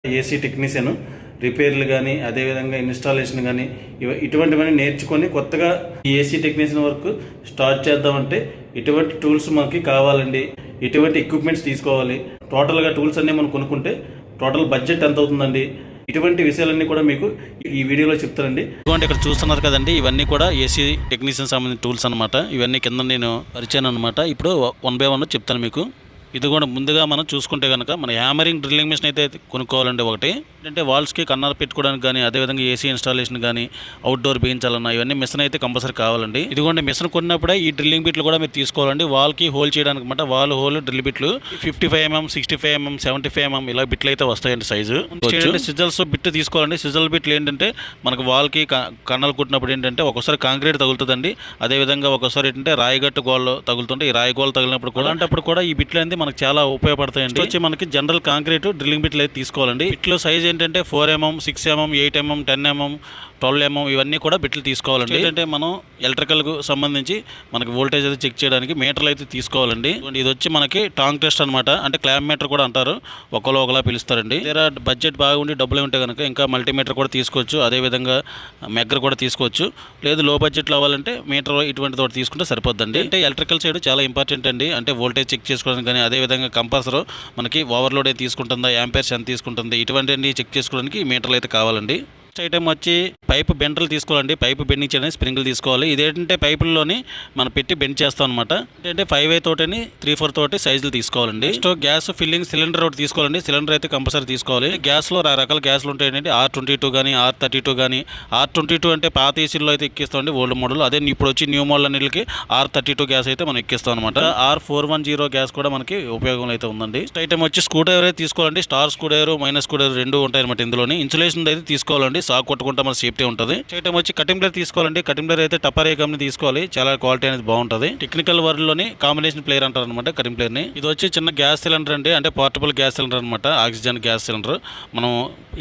AC technician రిపేర్లు కానీ అదేవిధంగా ఇన్స్టాలేషన్ కానీ ఇటువంటివన్నీ నేర్చుకొని కొత్తగా ఈ ఏసీ టెక్నీషియన్ వర్క్ స్టార్ట్ చేద్దామంటే ఇటువంటి టూల్స్ మనకి కావాలండి. ఇటువంటి ఎక్విప్మెంట్స్ తీసుకోవాలి. టోటల్గా టూల్స్ అన్నీ మనం కొనుక్కుంటే టోటల్ బడ్జెట్ ఎంత అవుతుందండి, ఇటువంటి విషయాలన్నీ కూడా మీకు ఈ వీడియోలో చెప్తానండి. ఇటువంటి ఇక్కడ చూస్తున్నారు కదండి, ఇవన్నీ కూడా ఏసీ టెక్నీషియన్ సంబంధించిన టూల్స్ అనమాట. ఇవన్నీ కింద నేను పరిచయం అనమాట. ఇప్పుడు 1 by 1 చెప్తాను మీకు. ఇది కూడా ముందుగా మనం చూసుకుంటే కనుక మన హ్యామరింగ్ డ్రిల్లింగ్ మిషన్ అయితే కొనుక్కోవాలండి. ఒకటి ఏంటంటే వాల్స్కి కన్నాలు పెట్టుకోవడానికి కానీ అదేవిధంగా ఏసీ ఇన్స్టాలేషన్ కానీ అవుట్డోర్ వేయించాలన్నా ఇవన్నీ మిషన్ అయితే కంపల్సరీ కావాలండి. ఇదిగోండి మిషన్ కొన్నప్పుడే ఈ డ్రిల్లింగ్ బిట్లు కూడా మీరు తీసుకోవాలండి. వాల్కి హోల్ చేయడానికి అనమాట. వాల్ హోల్ డ్రిల్ బిట్లు 55 mm, 65 mm, 75 mm ఇలా బిట్లు అయితే వస్తాయండి సైజు. సిజల్స్ బిట్ తీసుకోవాలండి. సిజల్ బిట్లు ఏంటంటే మనకు వాల్కి కన్నాలు కుట్టినప్పుడు ఏంటంటే ఒకసారి కాంక్రీట్ తగులుతుందండి. అదేవిధంగా ఒకసారి ఏంటంటే రాయిగట్టు గోళ్ళు తగులుతుంటే ఈ రాయి గోళ్ళు తగిలినప్పుడు కూడా అలాంటప్పుడు కూడా ఈ బిట్లు అనేది మనకు చాలా ఉపయోగపడతాయండి. వచ్చి మనకి జనరల్ కాంక్రీట్ డ్రిల్లింగ్ బిట్లు అయితే తీసుకోవాలండి. బిట్లో సైజ్ ఏంటంటే 4 mm, 6 mm, 8 mm, 10 mm, 12 mm ఇవన్నీ కూడా బిట్లు తీసుకోవాలండి. ఏంటంటే మనం ఎలక్ట్రికల్కు సంబంధించి మనకి వోల్టేజ్ అయితే చెక్ చేయడానికి మీటర్లు అయితే తీసుకోవాలండి. ఇది వచ్చి మనకి టాంగ్ టెస్ట్ అనమాట. అంటే క్లామ్ మీటర్ కూడా అంటారు, ఒకలా పిలుస్తారండి. వేరే బడ్జెట్ బాగుండి డబ్బులు ఉంటే కనుక ఇంకా మల్టీమీటర్ కూడా తీసుకోవచ్చు. అదేవిధంగా మెగ్గర్ కూడా తీసుకోవచ్చు. లేదు లో బడ్జెట్లో అవ్వాలంటే మీటర్ ఇటువంటి తోటి తీసుకుంటే సరిపోద్దండి. అంటే ఎలక్ట్రికల్ సైడ్ చాలా ఇంపార్టెంట్ అండి. అంటే వోల్టేజ్ చెక్ చేసుకోవడానికి కానీ అదేవిధంగా కంపల్సర్ మనకి ఓవర్లోడ్ అయితే తీసుకుంటుందా, యాంపేర్స్ ఎంత తీసుకుంటుంది ఇటువంటివన్నీ చెక్ చేసుకోవడానికి మీటర్లు అయితే కావాలండి. నెక్స్ట్ ఐటమ్ వచ్చి పైపు బెండర్లు తీసుకోవాలండి. పైపు బెండింగ్ చేయడానికి స్ప్రింగులు తీసుకోవాలి. ఇదేంటంటే పైపుల్లోని మనం పెట్టి బెండ్ చేస్తాం అనమాట. ఏంటంటే 5A తోటని 3/4 తోటి సైజులు తీసుకోవాలండి. నెక్స్ట్ గ్యాస్ ఫిల్లింగ్ సిలిండర్ ఒకటి తీసుకోవాలండి. సిలిండర్ అయితే కంపల్సరీ తీసుకోవాలి. గ్యాస్లో రకరకాల గ్యాస్లు ఉంటాయండి. R22 కానీ R32 కానీ. R22 అంటే పాత ఏసీలో అయితే ఎక్కిస్తామండి, ఓల్డ్ మోడల్. అదే ఇప్పుడు వచ్చి న్యూ మోడల్ అన్నిటికి R32 గ్యాస్ అయితే మనం ఎక్కిస్తాం అనమాట. R410 గ్యాస్ కూడా మనకి ఉపయోగం అయితే ఉందండి. నెక్స్ట్ ఐటమ్ వచ్చి స్క్రూ డ్రైవర్ అయితే తీసుకోవాలండి. Star screw driver, minus screw driver రెండు ఉంటాయి అనమాట. ఇందులోని ఇన్సులేషన్ అయితే తీసుకోవాలండి. సాక్ కొట్టుకుంటే మన సేఫ్టీ ఉంటుంది. చేయటం వచ్చి కటింగ్ ప్లేయర్ తీసుకోవాలండి. కటింగ్ ప్లేయర్ అయితే టపరే కంపెనీ తీసుకోవాలి. చాలా క్వాలిటీ అనేది బాగుంటుంది. టెక్నికల్ వర్డ్ లోని కాంబినేషన్ ప్లేయర్ అంటారు అనమాట కటింగ్ ప్లేయర్ ని. ఇది వచ్చి చిన్న గ్యాస్ సిలిండర్ అండి. అంటే పోర్టబుల్ గ్యాస్ సిలిండర్ అనమాట. Oxygen gas cylinder. మనం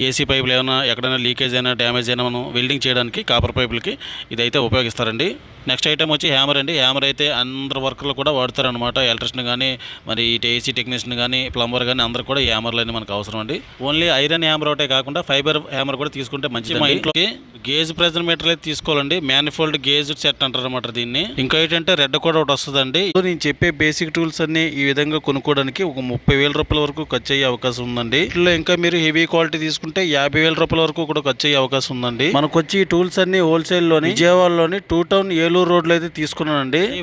ఏసీ పైపులు ఏమైనా ఎక్కడైనా లీకేజ్ అయినా డ్యామేజ్ అయినా మనం వెల్డింగ్ చేయడానికి కాపర్ పైపులకి ఇదైతే ఉపయోగిస్తారండి. నెక్స్ట్ ఐటమ్ వచ్చి హ్యామర్ అండి. హ్యామర్ అయితే అందరు వర్కర్లు కూడా వాడతారు అనమాట. ఎలక్ట్రిషియన్ కానీ మరి ఏసీ టెక్నీషియన్ కానీ ప్లంబర్ కానీ అందరూ కూడా ఈ హ్యామర్లు అనేది మనకు అవసరం అండి. ఓన్లీ ఐరన్ హ్యామర్ ఒకటే కాకుండా ఫైబర్ హ్యామర్ కూడా తీసుకుంటే మంచిది. మా ఇంట్లోకి గేజ్ ప్రెజర్ మీటర్ అయితే తీసుకోవాలండి. మ్యానిఫోల్డ్ గేజ్ సెట్ అంటారు అనమాట దీన్ని. ఇంకా ఏంటంటే రెడ్ కూడా ఒకటి వస్తుందండి. నేను చెప్పే బేసిక్ టూల్స్ అన్ని ఈ విధంగా కొనుక్కోవడానికి ఒక 30,000 రూపాయల వరకు ఖర్చు అయ్యే అవకాశం ఉందండి. ఇంట్లో ఇంకా మీరు హెవీ క్వాలిటీ తీసుకుంటే 50,000 రూపాయల వరకు కూడా ఖర్చు అయ్యే అవకాశం ఉందండి. మనకు వచ్చి ఈ టూల్స్ అన్ని హోల్సేల్ లోని విజయవాడలోని 2 టౌన్ ఏలూరు రోడ్ లో అయితే తీసుకున్నానండి. ఈ